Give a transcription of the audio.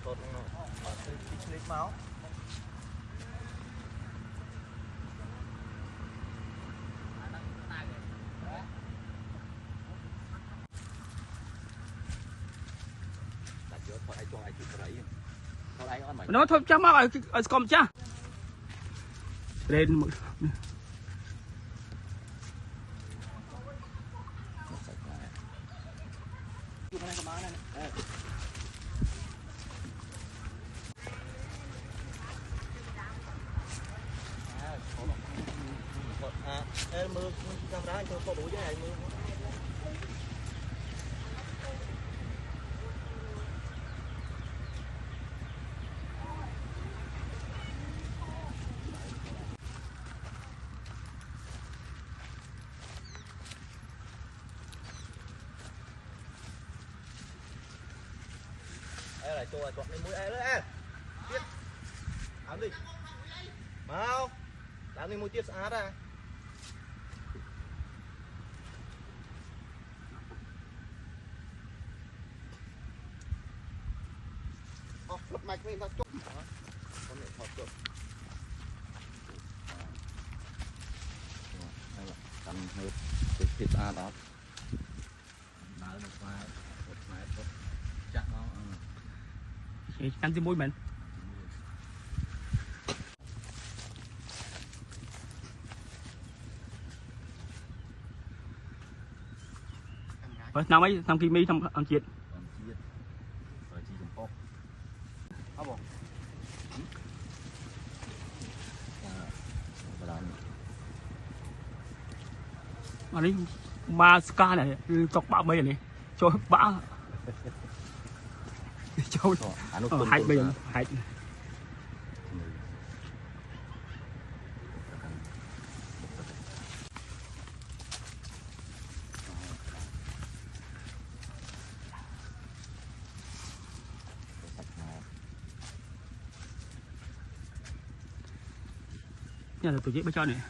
sốt nó lấy máu nó thôi chắc mà ở con cha lên một mưa camera cho có đủ cái này mưa lại chọn lên mũi nữa tiếp áo đi mau làm đi mũi tiếp sát ra lấp mạch với ta chốt con này thọt được cầm hơi thịt đó đỡ một vài chắc nó ăn cái mũi mình năm ấy thằng Kimi thằng ăn chiết anh ấy ba ska này chọc bão bây giờ này cho bão cho hai bây giờ hai nhà là tổ chức bây giờ này